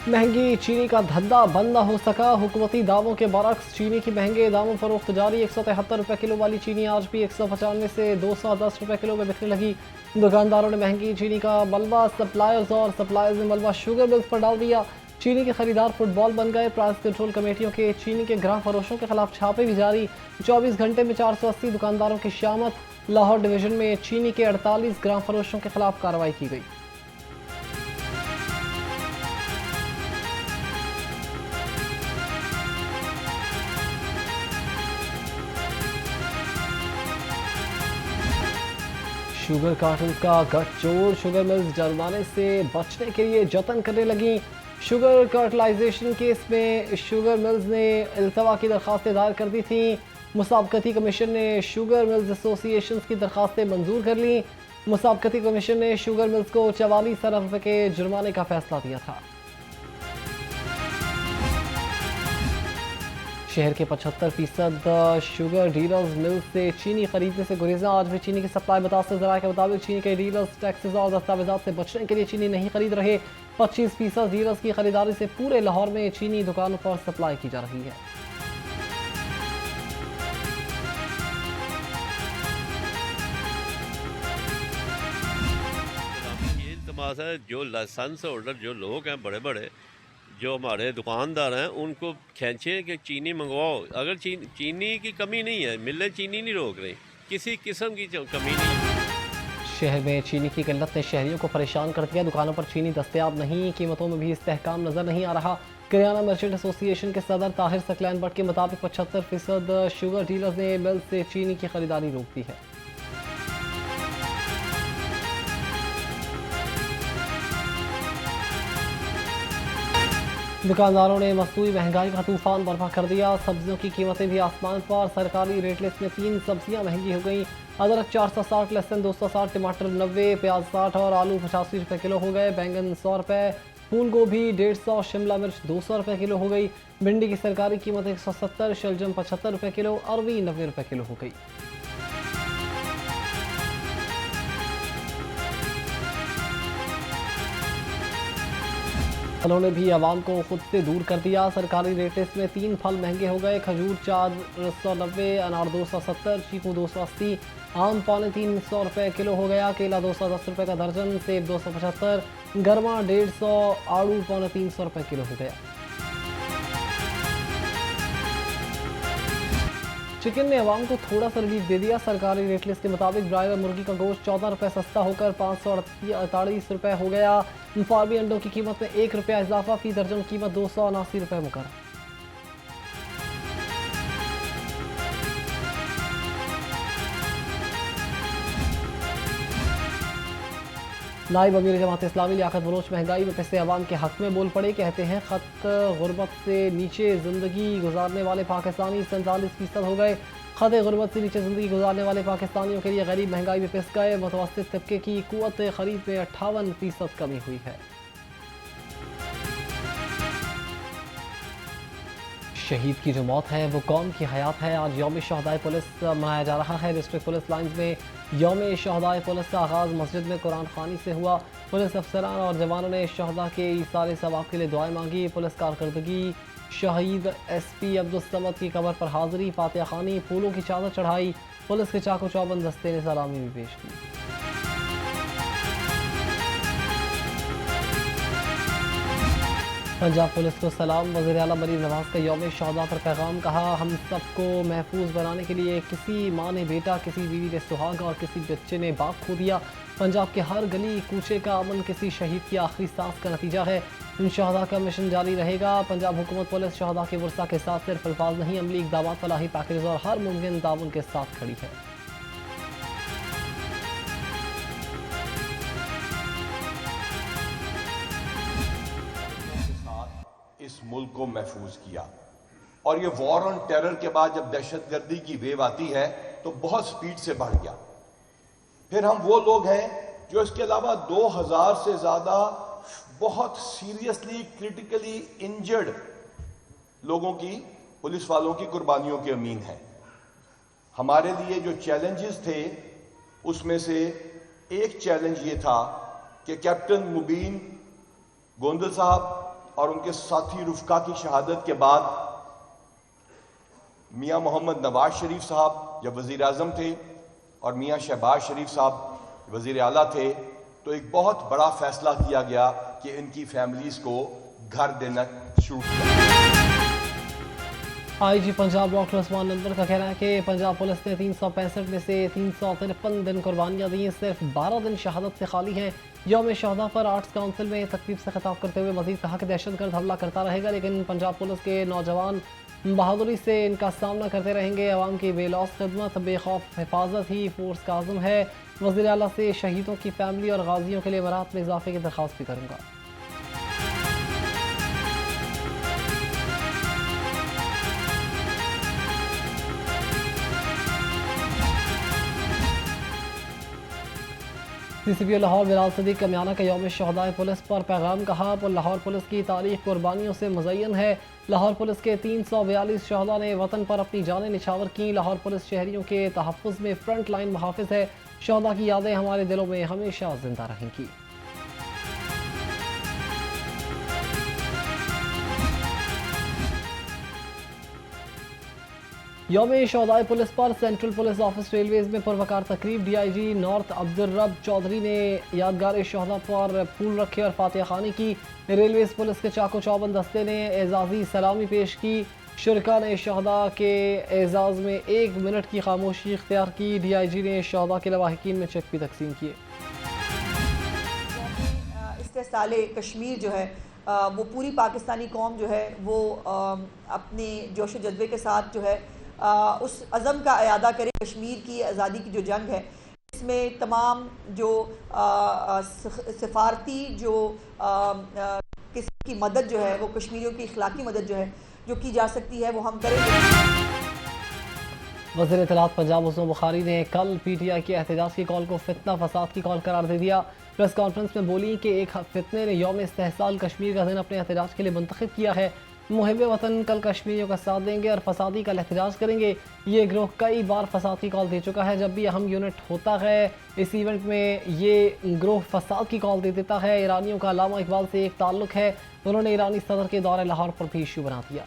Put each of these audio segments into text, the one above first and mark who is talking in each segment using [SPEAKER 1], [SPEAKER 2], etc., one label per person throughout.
[SPEAKER 1] महंगी चीनी का धंधा बंद न हो सका, हुकूमती दावों के बरक्स चीनी की महंगे दामों फरोख्त जारी। 173 रुपये किलो वाली चीनी आज भी 195 से 210 रुपये किलो में बिकने लगी। दुकानदारों ने महंगी चीनी का मलबा सप्लायर्स ने मलबा शुगर मिल्स पर डाल दिया। चीनी के खरीदार फुटबॉल बन गए। प्राइस कंट्रोल कमेटियों के चीनी के ग्राह फरोशों के खिलाफ छापे भी जारी। 24 घंटे में 480 दुकानदारों की शामत। लाहौर डिवीजन में चीनी के 48 ग्राह फरोशों के खिलाफ कार्रवाई की गई। शुगर कार्टन का गठजोड़, शुगर मिल्स जुर्माने से बचने के लिए जतन करने लगी। शुगर कार्टलाइजेशन केस में शुगर मिल्स ने इल्तवा की दरखास्तें दायर कर दी थी। मुसाबकती कमीशन ने शुगर मिल्स एसोसिएशन की दरखास्तें मंजूर कर ली। मुसाबकती कमीशन ने शुगर मिल्स को 44 अरब रुपये के जुर्माने का फैसला दिया था। शहर के 75% शुगर डीलर्स मिल्स से चीनी खरीदने से गुरेजा। आज भी चीनी की सप्लाई मुतासर ज़राए के मुताबिक चीनी के डीलर्स टैक्सेस और दस्तावेजात से बचने के लिए चीनी नहीं खरीद रहे। 25% डीलर्स की खरीदारी से पूरे लाहौर में चीनी दुकानों पर सप्लाई की जा रही है।
[SPEAKER 2] जो लाइसेंस होल्डर जो लोग हैं बड़े बड़े जो हमारे दुकानदार हैं उनको खींचे कि चीनी मंगवाओ। अगर चीनी की कमी नहीं है, मिलें चीनी नहीं रोक रही, किसी किस्म की कमी नहीं।
[SPEAKER 1] शहर में चीनी की किल्लत ने शहरियों को परेशान कर दिया। दुकानों पर चीनी दस्तयाब नहीं, कीमतों में भी इस्तेहकाम नजर नहीं आ रहा। किराना मर्चेंट एसोसिएशन के सदर ताहिर सकलैन बट के मुताबिक 75% शुगर डीलर्स ने मिल से चीनी की खरीदारी रोक दी है। दुकानदारों ने मसनूई महंगाई का तूफान बर्पा कर दिया। सब्जियों की कीमतें भी आसमान पर। सरकारी रेट लिस्ट में 3 सब्जियां महंगी हो गई। अदरक 460, लहसुन 260, टमाटर 90, प्याज 60 और आलू 85 रुपये किलो हो गए। बैंगन 100 रुपये, फूल गोभी 150, शिमला मिर्च 200 रुपये किलो हो गई। भिंडी की सरकारी कीमत 170, शलजम 75 रुपये किलो, अरवी 90 रुपये किलो हो गई। फलों ने भी आवाम को खुद से दूर कर दिया। सरकारी रेट लिस्ट में 3 फल महंगे हो गए। खजूर 490, अनार 270, चीकू 280, आम 350 रुपये किलो हो गया। केला 210 रुपये का दर्जन, सेब 275, गरमा 150, आड़ू 350 रुपये किलो हो गया। चिकन ने अवाम को थोड़ा सा रिलीफ दे दिया। सरकारी रेट लिस्ट के मुताबिक ब्रायलर मुर्गी का गोश्त 14 रुपये सस्ता होकर 548 रुपये हो गया। फार्मी अंडों की कीमत में 1 रुपया इजाफा, फी दर्जन कीमत 279 रुपये मुकर्रर। नायब अमीर जमात इस्लामी लियाकत बलोच महंगाई में पैसे अवाम के हक में बोल पड़े। कहते हैं खत गुर्बत से नीचे ज़िंदगी गुजारने वाले पाकिस्तानी 47% हो गए। खत गुर्बत से नीचे ज़िंदगी गुजारने वाले पाकिस्तानियों के लिए गरीब महंगाई में पिस गए। मुतवस्तित तबके की कुव्वत खरीद में 58% कमी हुई है। शहीद की जो मौत है वो कौम की हयात है। आज यौम शहदाए पुलिस मनाया जा रहा है। डिस्ट्रिक्ट पुलिस लाइन्स में यौम शहदाए पुलिस का आगाज़ मस्जिद में कुरान खानी से हुआ। पुलिस अफसरान और जवानों ने शहदा के ईसारे सवाब के लिए दुआएं मांगी। पुलिस कारकर्दगी, शहीद SP अब्दुल समद की कब्र पर हाजिरी, फातिहा खानी, फूलों की चादर चढ़ाई। पुलिस के चाको चौबंद दस्ते ने सलामी भी पेश की। पंजाब पुलिस को सलाम। वज़ीर आला मरीम नवाज का यौम शहदा पर पैगाम, कहा हम सबको महफूज बनाने के लिए किसी माँ ने बेटा, किसी बीवी ने सुहाग और किसी बच्चे ने बाप खो दिया। पंजाब के हर गली कूचे का अमन किसी शहीद की आखिरी सांस का नतीजा है। इन शहदा का मिशन जारी रहेगा। पंजाब हुकूमत पुलिस शहदा के वर्सा के साथ सिर्फ अल्फाज नहीं, अमली इक़दामात, फलाही पैकेज और हर मुमकिन ताउन के साथ खड़ी है।
[SPEAKER 3] इस मुल्क को महफूज किया और ये वॉर ऑन टेरर के बाद जब दहशतगर्दी की वेव आती है तो बहुत स्पीड से बढ़ गया। फिर हम वो लोग हैं जो इसके अलावा 2000 से ज्यादा बहुत सीरियसली क्रिटिकली इंजर्ड लोगों की, पुलिस वालों की कुर्बानियों के अमीन हैं। हमारे लिए जो चैलेंजेस थे उसमें से एक चैलेंज ये था कि कैप्टन मुबीन गोंदल साहब और उनके साथी रुफका की शहादत के बाद मियाँ मोहम्मद नवाज शरीफ साहब जब वज़ीर आज़म थे और मियाँ शहबाज शरीफ साहब वज़ीर आला थे, तो एक बहुत बड़ा फैसला किया गया कि इनकी फैमिलीज़ को घर देना शुरू किया।
[SPEAKER 1] IG Punjab doctor Usman number का कहना है कि पंजाब पुलिस ने 365 में से 353 दिन कुर्बानियाँ दी हैं, सिर्फ 12 दिन शहादत से खाली हैं। यौम शहदा पर आर्ट्स काउंसिल में तकरीब से खिताब करते हुए मजीद कहा कि दहशतगर्द हमला करता रहेगा, लेकिन पंजाब पुलिस के नौजवान बहादुरी से इनका सामना करते रहेंगे। अवाम की बेलौस खिदमत बेखौफ हिफाजत ही फोर्स का आज़म है। वज़ीर आला से शहीदों की फैमिली और गाजियों के लिए मराहत में इजाफे की दरख्वास्त भी करूँगा। CCPO लाहौर बिलाल सदीक कमियाना का यौम शहदाए पुलिस पर पैगाम कहा, लाहौर पुलिस की तारीख कुर्बानियों से मुज़य्यन है। लाहौर पुलिस के 342 शहदा ने वतन पर अपनी जानें निछावर की। लाहौर पुलिस शहरियों के तहफ़्फ़ुज़ में फ्रंट लाइन मुहाफ़िज़ है। शहदा की यादें हमारे दिलों में हमेशा जिंदा रहेंगी। यौम शहदाए पुलिस पर सेंट्रल पुलिस ऑफिस रेलवेज में पुरवकार तकरीब। DIG नॉर्थ अब्दुल रब चौधरी ने यादगार शहदा पर फूल रखे और फातिहा खानी की। रेलवेज पुलिस के चाको चौबंद दस्ते ने एजाज़ी सलामी पेश की। शुरका ने शहदा के एजाज़ में 1 मिनट की खामोशी इख्तियार की। DIG ने शहदा के लवाहिकीन में चेक भी तकसीम किए।
[SPEAKER 4] इस्तेसाले कश्मीर जो है वो पूरी पाकिस्तानी कौम जो है वो अपने जोश जज्बे के साथ जो है उस अज़म का अयादा करे। कश्मीर की आज़ादी की जो जंग है, इसमें तमाम जो सिफारती जो किसी की मदद जो है वो कश्मीरियों की इखलाकी मदद जो है जो की जा सकती है वो हम करेंगे।
[SPEAKER 1] वज़ीर इत्तलात पंजाब उस्मान बुखारी ने कल PTI के एहतजाज की कॉल को फितना फसाद की कॉल करार दे दिया। प्रेस कॉन्फ्रेंस में बोली कि एक फितने ने यौम इस्तेहसाल कश्मीर का दिन अपने एहतजाज के लिए मुंतखब किया है। मुहिब वतन कल कश्मीरियों का साथ देंगे और फसादी का एहतजाज करेंगे। ये गिरोह कई बार फसाद की कॉल दे चुका है। जब भी अहम यूनिट होता है इस इवेंट में ये गिरोह फसाद की कॉल दे देता है। ईरानियों का अल्लामा इकबाल से एक ताल्लुक है, उन्होंने ईरानी सदर के दौरे लाहौर पर भी इशू बना दिया।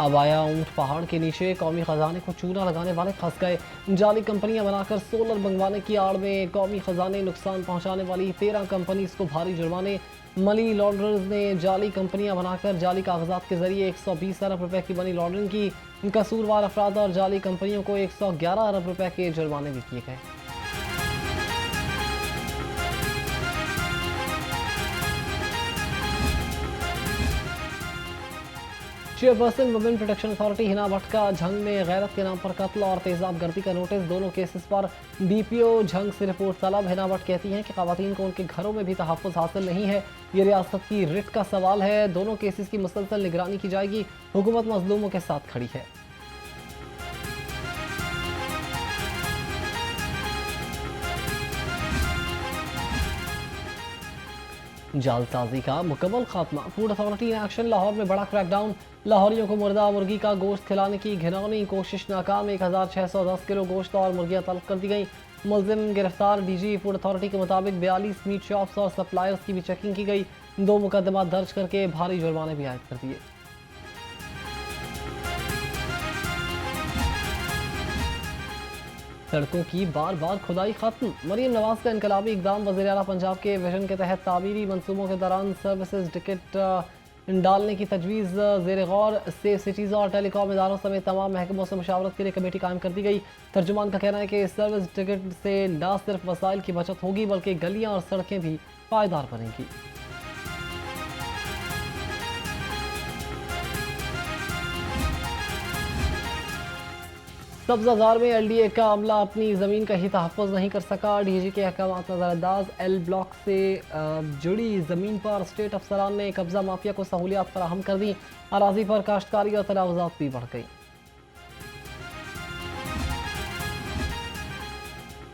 [SPEAKER 1] अब आया ऊंट पहाड़ के नीचे, कौमी खजाने को चूना लगाने वाले फंस गए। जाली कंपनियां बनाकर सोलर मंगवाने की आड़ में कौमी खजाने नुकसान पहुंचाने वाली 13 कंपनीज को भारी जुर्माने। मनी लॉन्ड्रर्स ने जाली कंपनियां बनाकर जाली कागजात के जरिए 120 अरब रुपए की मनी लॉन्ड्रिंग की। कसूरवार अफराद और जाली कंपनियों को 111 अरब रुपए के जुर्माने भी किए गए। Chairperson women protection authority Hina Bhatt का झंग में गैरत के नाम पर कत्ल और तेजाब गर्दी का नोटिस। दोनों केसेस पर DPO झंग से रिपोर्ट तलब। हिना भट्ट कहती हैं कि खवातीन को उनके घरों में भी तहफ़्फ़ुज़ हासिल नहीं है। ये रियासत की रिट का सवाल है। दोनों केसेस की मुसलसल निगरानी की जाएगी। हुकूमत मजलूमों के साथ खड़ी है। जालसाजी का मुकम्मल खात्मा, food authority in action. Lahore में बड़ा क्रैकडाउन। लाहौरियों को मुर्दा मुर्गी का गोश्त खिलाने की घिनौनी कोशिश नाकाम। 1610 किलो गोश्त और मुर्गियां तलब कर दी गई। मुलजिम गिरफ्तार। DG फूड अथॉरिटी के मुताबिक 42 मीट शॉप्स और सप्लायर्स की भी चेकिंग की गई। 2 मुकदमा दर्ज करके भारी जुर्माने भी आयद कर दिए। सड़कों की बार बार खुदाई खत्म। मरीम नवाज का इनकलाबी इकदाम। वज़ीर आला पंजाब के विजन के तहत तामीरी मंसूबों के दौरान सर्विसेज टिकट डालने की तजवीज़ ज़ेर गौर। सेफ सिटीज़ और टेलीकॉम इदारों समेत तमाम महकमों से मुशावरत के लिए कमेटी कायम कर दी गई। तर्जुमान का कहना है कि सर्विस टिकट से न सिर्फ वसाइल की बचत होगी बल्कि गलियाँ और सड़कें भी पायदार बनेंगी। सब्जाजार में LDA का अमला अपनी ज़मीन का ही तहफ़्फ़ुज़ नहीं कर सका। DG के अहकाम नज़रअंदाज। L ब्लॉक से जुड़ी ज़मीन पर स्टेट अफसरान ने कब्ज़ा माफिया को सहूलियात फराहम कर दी। अराजी पर काश्तकारी और तनावज़ात भी बढ़ गई।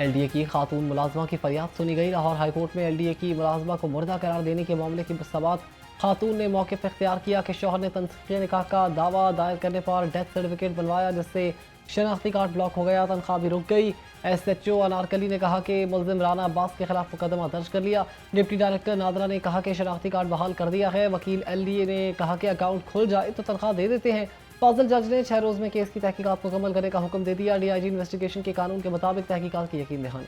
[SPEAKER 1] LDA की खातून मुलाजमा की फरियाद सुनी गई। लाहौर हाईकोर्ट में LDA की मुलाजमा को मुर्दा करार देने के मामले की सबात। खातून ने मौके पर इख्तियार किया कि शौहर ने तनसीह निकाह का दावा दायर करने पर डेथ सर्टिफिकेट बनवाया, जिससे शनाख्ती कार्ड ब्लॉक हो गया, तनख्वाह भी रुक गई। SHO अनारकली ने कहा कि मुल्जिम राना अब्बास के खिलाफ मुकदमा दर्ज कर लिया। डिप्टी डायरेक्टर नादरा ने कहा कि शनाख्ती कार्ड बहाल कर दिया है। वकील LDA ने कहा कि अकाउंट खुल जाए तो तनख्वाह दे देते हैं। फाजिल जज ने 6 रोज़ में केस की तहकीकात मुकम्मल करने का हुक्म दे दिया। DIG इन्वेस्टिगेशन के कानून के मुताबिक तहकीकात की यकीन दहानी।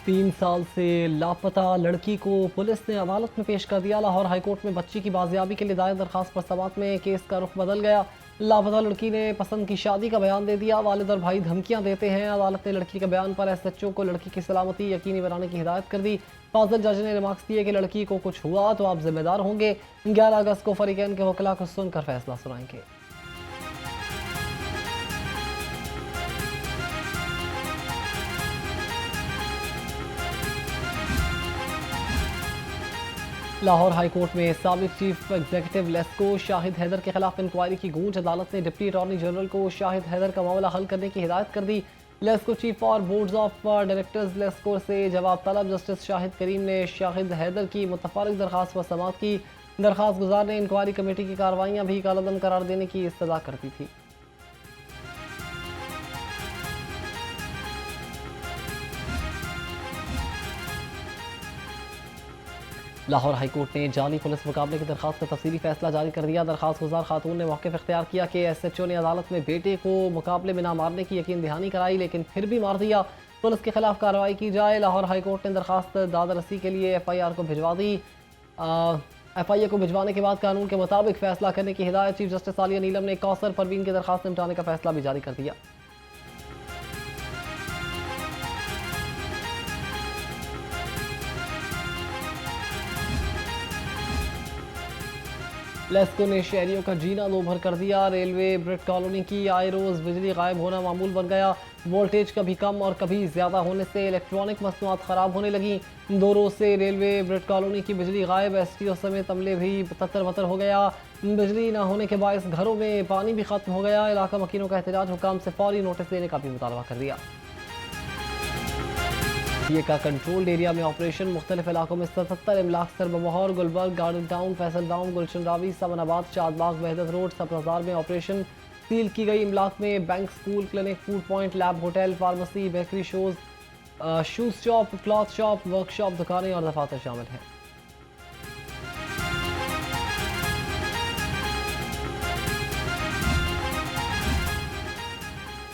[SPEAKER 1] तीन साल से लापता लड़की को पुलिस ने अदालत में पेश कर दिया। लाहौर हाईकोर्ट में बच्ची की बाजियाबी के लिए दायर दरखास्त पर समाअत में केस का रुख बदल गया। लापता लड़की ने पसंद की शादी का बयान दे दिया। वालिद और भाई धमकियां देते हैं। अदालत ने लड़की के बयान पर SHO को लड़की की सलामती यकीनी बनाने की हिदायत कर दी। फाजिल जज ने रिमार्क्स दिए कि लड़की को कुछ हुआ तो आप जिम्मेदार होंगे। 11 अगस्त को फरीकैन के वकला को सुनकर फैसला सुनाएंगे। लाहौर हाईकोर्ट में साबिक चीफ एग्जीक्यूटिव लेस्को शाहिद हैदर के खिलाफ इंक्वायरी की गूंज। अदालत ने डिप्टी अटॉर्नी जनरल को शाहिद हैदर का मामला हल करने की हिदायत कर दी। लेस्को चीफ और बोर्ड्स ऑफ डायरेक्टर्स लेस्को से जवाब तलब। जस्टिस शाहिद करीम ने शाहिद हैदर की मुतफर्रिग दरखास्त पर समाअत की। दरखास्त गुजार ने इंक्वायरी कमेटी की कार्रवाइयाँ भी कालअदम करार देने की इस्तदा कर दी थी। लाहौर हाईकोर्ट ने जाली पुलिस मुकाबले की दरखास्त का तफसीली फैसला जारी कर दिया। दरखास्त गुजार खातून ने मौक़िफ़ इख्तियार किया कि SHO ने अदालत में बेटे को मुकाबले में ना मारने की यकीन दहानी कराई, लेकिन फिर भी मार दिया। पुलिस के खिलाफ कार्रवाई की जाए। लाहौर हाईकोर्ट ने दरखास्त दादरसी के लिए FIR को भिजवा दी। FIA को भिजवाने के बाद कानून के मुताबिक फैसला करने की हिदायत चीफ जस्टिस आलिया नीलम ने कौसर परवीन की दरखास्त निपटाने का फैसला भी जारी कर दिया। लेस्को ने शहरियों का जीना दोभर कर दिया। रेलवे ब्रिट कॉलोनी की आए रोज़ बिजली गायब होना मामूल बन गया। वोल्टेज कभी कम और कभी ज़्यादा होने से इलेक्ट्रॉनिक मसनूआत ख़राब होने लगी। 2 रोज़ से रेलवे ब्रिट कॉलोनी की बिजली गायब। STO समेत अमले भी ततर बतर हो गया। बिजली ना होने के बायस घरों में पानी भी ख़त्म हो गया। इलाका मकीनों का एहतजाज हुकाम से फौरी नोटिस देने का भी मुतालबा कर दिया। ये का कंट्रोल्ड एरिया में ऑपरेशन। मुख्तलिफ इलाकों में 77 इमलाक सरबमोहर, Gulberg, garden town, Faisal town, Gulshan Ravi, Samanabad, Shadbagh, Wahdat road, Sabzazar में ऑपरेशन सील की गई। इमलाक में bank, school, clinic, food point, lab, hotel, pharmacy, bakery, shoes shop, cloth shop, workshop, दुकानें और दफातर शामिल हैं।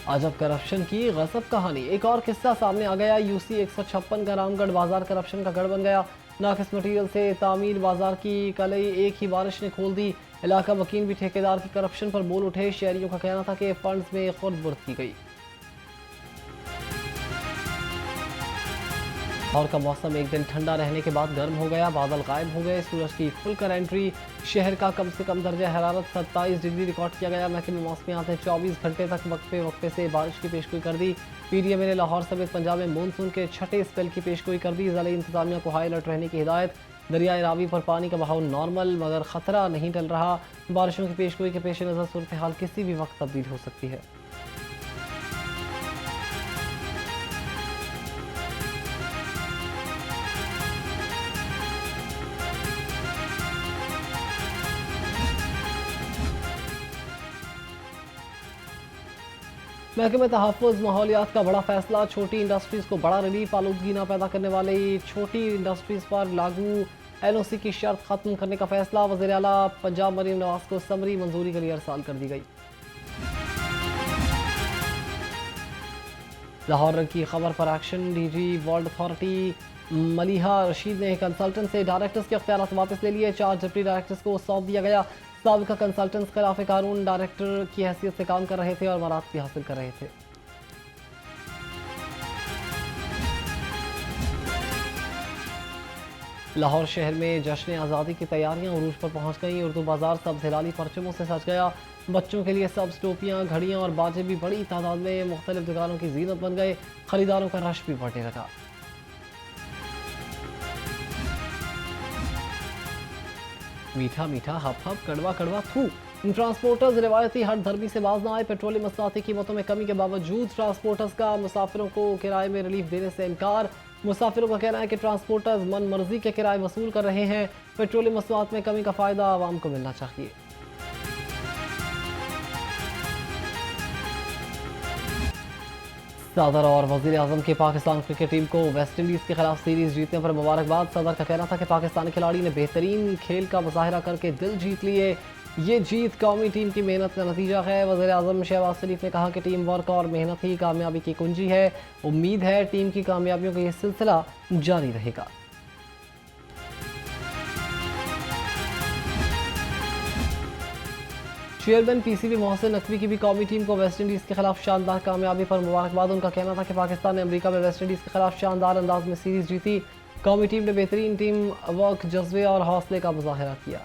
[SPEAKER 1] अजब करप्शन की गजब कहानी। एक और किस्सा सामने आ गया। UC 156 का रामगढ़ बाजार करप्शन का गढ़ बन गया। नाकिस मटीरियल से तामीर बाजार की कलई एक ही बारिश ने खोल दी। इलाका वकील भी ठेकेदार की करप्शन पर बोल उठे। शहरियों का कहना था कि फंड्स में खुर्द बुर्द की गई। और का मौसम एक दिन ठंडा रहने के बाद गर्म हो गया। बादल गायब हो गए। सूरज की खुलकर एंट्री। शहर का कम से कम दर्जा हरारत 27 डिग्री रिकॉर्ड किया गया। महकमे मौसमियात ने 24 घंटे तक वक्फे से बारिश की पेशगोई कर दी। PDMA ने लाहौर समेत पंजाब में मानसून के 6ठे स्पेल की पेशगोई कर दी। ज़िला इंतजामिया को हाई अलर्ट रहने की हिदायत। दरियाए रावी पर पानी का बहाव नॉर्मल मगर ख़तरा नहीं टल रहा। बारिशों की पेशगोई के पेश नज़र सूरत हाल किसी भी वक्त तब्दील हो सकती है। महकमे तहफ़्फ़ुज़ माहौलियात का बड़ा फैसला। छोटी इंडस्ट्रीज़ को बड़ा रिलीफ। आलूदगी न पैदा करने वाली छोटी इंडस्ट्रीज़ पर लागू NOC की शर्त ख़त्म करने का फैसला। वज़ीर आला पंजाब मरीम नवाज को समरी मंजूरी के लिए अरसाल कर दी गई। लाहौर रंग की खबर पर action. DG world authority Maliha Rashid ने कंसल्टेंट से डायरेक्टर्स के अख्तियारात वापस ले लिए। 4 डिप्टी डायरेक्टर्स को सौंप दिया गया। साबिका कंसल्टेंट्स खिलाफ कानून डायरेक्टर की हैसियत से काम कर रहे थे और मराद भी हासिल कर रहे थे। लाहौर शहर में जश्न आज़ादी की तैयारियां उरूज पर पहुंच गईं। उर्दू बाजार सब्ज़ हिलाली परचमों से सज गया। बच्चों के लिए सब्ज़ टोपियां, घड़ियां और बाजे भी बड़ी तादाद में मुख्तलिफ दुकानों की जीनत बन गए। खरीदारों का रश भी बढ़ने लगा। मीठा मीठा, हप हप, कड़वा कड़वा, थू। ट्रांसपोर्टर्स रिवायती हट धर्मी से बाज ना आए। पेट्रोलियम मसनूआती कीमतों में कमी के बावजूद ट्रांसपोर्टर्स का मुसाफिरों को किराए में रिलीफ देने से इनकार। मुसाफिरों का कहना है कि ट्रांसपोर्टर्स मन मर्जी के किराए वसूल कर रहे हैं। पेट्रोलियम मसनूआत में कमी का फ़ायदा आवाम को मिलना चाहिए। सदर और वज़ीर आज़म की पाकिस्तान क्रिकेट टीम को वेस्ट इंडीज़ के खिलाफ सीरीज़ जीतने पर मुबारकबाद। सदर का कहना था कि पाकिस्तानी खिलाड़ी ने बेहतरीन खेल का मुजाहरा करके दिल जीत लिए। ये जीत कौमी टीम की मेहनत का नतीजा है। वज़ीर आज़म शहबाज शरीफ ने कहा कि टीम वर्क और मेहनत ही कामयाबी की कुंजी है। उम्मीद है टीम की कामयाबियों का ये सिलसिला जारी रहेगा। चेयरमैन पीसीबी मोहसिन नकवी की भी कौमी टीम को वेस्ट इंडीज़ के खिलाफ शानदार कामयाबी पर मुबारकबाद। उनका कहना था कि पाकिस्तान ने अमेरिका में वेस्ट इंडीज़ के खिलाफ शानदार अंदाज में सीरीज़ जीती। कौमी टीम ने बेहतरीन टीम वर्क, जज्बे और हौसले का मुजाहरा किया।